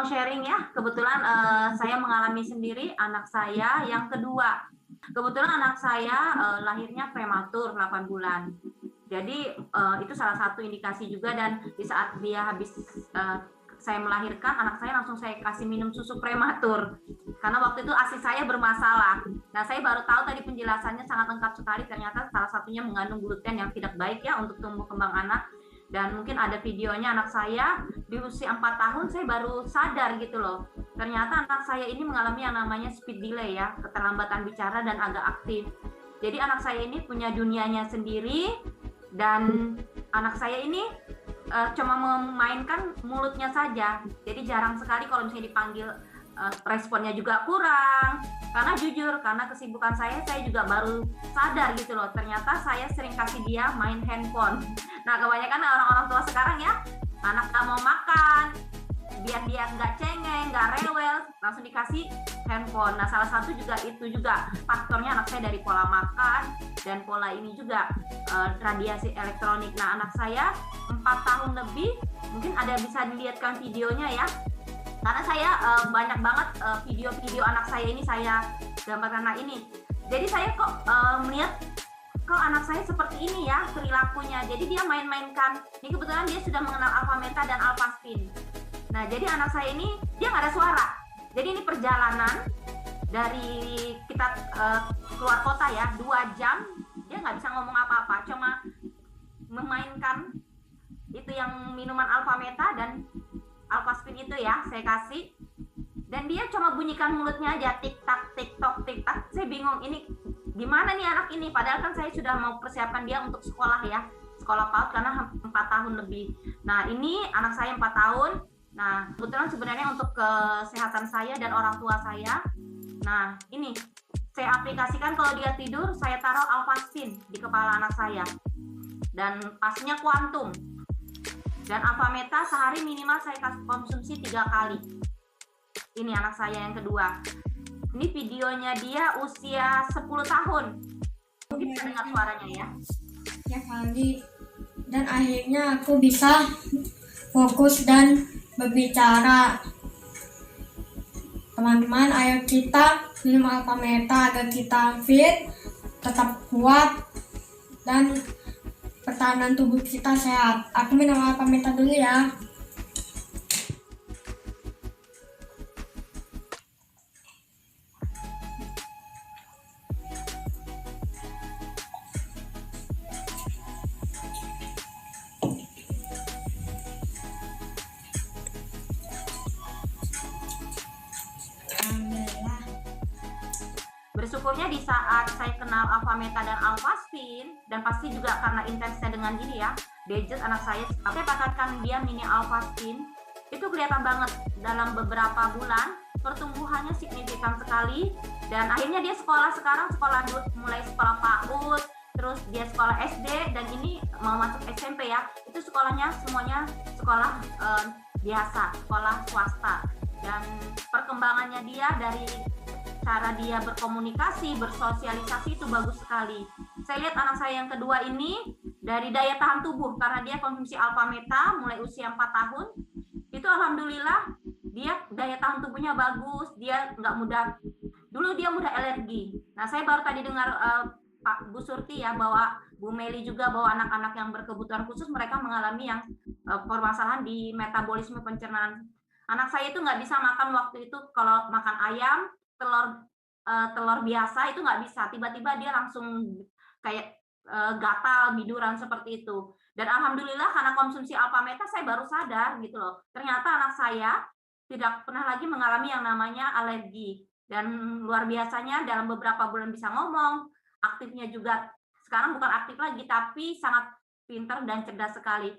sharing ya. Kebetulan saya mengalami sendiri anak saya yang kedua. Kebetulan anak saya lahirnya prematur 8 bulan. Jadi itu salah satu indikasi juga, dan di saat dia habis saya melahirkan, anak saya langsung saya kasih minum susu prematur. Karena waktu itu ASI saya bermasalah. Nah, saya baru tahu tadi penjelasannya sangat lengkap sekali. Ternyata salah satunya mengandung gluten yang tidak baik ya untuk tumbuh kembang anak. Dan mungkin ada videonya anak saya di usia 4 tahun, saya baru sadar gitu loh. Ternyata anak saya ini mengalami yang namanya speed delay ya, keterlambatan bicara dan agak aktif. Jadi anak saya ini punya dunianya sendiri, dan anak saya ini cuma memainkan mulutnya saja. Jadi jarang sekali kalau misalnya dipanggil, responnya juga kurang. Karena jujur, karena kesibukan saya juga baru sadar gitu loh, ternyata saya sering kasih dia main handphone. Nah, kebanyakan orang-orang tua sekarang ya, anak gak mau makan, biar dia nggak cengeng, nggak rewel, langsung dikasih handphone. Nah, salah satu juga itu juga faktornya anak saya dari pola makan dan pola ini juga radiasi elektronik. Nah, anak saya 4 tahun lebih, mungkin ada bisa dilihatkan videonya ya. Karena saya banyak banget video-video anak saya ini saya gambarkan. Nah, ini. Jadi saya kok melihat kok anak saya seperti ini ya perilakunya. Jadi dia main-mainkan. Ini kebetulan dia sudah mengenal alpha meta dan alpha spin. Nah, jadi anak saya ini dia nggak ada suara. Jadi ini perjalanan dari kita keluar kota ya, 2 jam, dia nggak bisa ngomong apa-apa, cuma memainkan itu yang minuman alpha meta dan alpha spin itu ya, saya kasih. Dan dia cuma bunyikan mulutnya aja, tik tak tik tok tik tak. Saya bingung ini gimana nih anak ini, padahal kan saya sudah mau persiapkan dia untuk sekolah ya, sekolah PAUD karena 4 tahun lebih. Nah, ini anak saya 4 tahun. Nah, kebetulan sebenarnya untuk kesehatan saya dan orang tua saya. Nah, ini saya aplikasikan kalau dia tidur, saya taruh alpha spin di kepala anak saya. Dan pastinya kuantum. Dan alpha meta sehari minimal saya kasih konsumsi 3 kali. Ini anak saya yang kedua. Ini videonya dia usia 10 tahun. Mungkin bisa dengar suaranya ya. Ya kali. Dan akhirnya aku bisa fokus dan berbicara. Teman-teman, ayo kita minum alpha meta agar kita fit, tetap kuat, dan pertahanan tubuh kita sehat. Aku minum alpha meta dulu ya. Bersyukurnya di saat saya kenal alpha meta dan alpha spin, dan pasti juga karena intensnya dengan ini ya, gadget anak saya pakatkan dia mini alpha spin, itu kelihatan banget dalam beberapa bulan pertumbuhannya signifikan sekali. Dan akhirnya dia sekolah sekarang, mulai sekolah PAUD, terus dia sekolah SD, dan ini mau masuk SMP ya, itu sekolahnya semuanya sekolah biasa, sekolah swasta. Dan perkembangannya dia dari cara dia berkomunikasi, bersosialisasi itu bagus sekali. Saya lihat anak saya yang kedua ini dari daya tahan tubuh, karena dia konsumsi alpha meta mulai usia 4 tahun, itu alhamdulillah dia daya tahan tubuhnya bagus, dia nggak mudah, dulu dia mudah alergi. Nah, saya baru tadi dengar Pak Bu Surti ya, bahwa Bu Meli juga, bahwa anak-anak yang berkebutuhan khusus mereka mengalami yang permasalahan di metabolisme pencernaan. Anak saya itu nggak bisa makan waktu itu, kalau makan ayam, telur biasa itu nggak bisa, tiba-tiba dia langsung kayak gatal, biduran seperti itu. Dan alhamdulillah karena konsumsi alpha meta saya baru sadar gitu loh, ternyata anak saya tidak pernah lagi mengalami yang namanya alergi. Dan luar biasanya dalam beberapa bulan bisa ngomong, aktifnya juga sekarang bukan aktif lagi tapi sangat pintar dan cerdas sekali.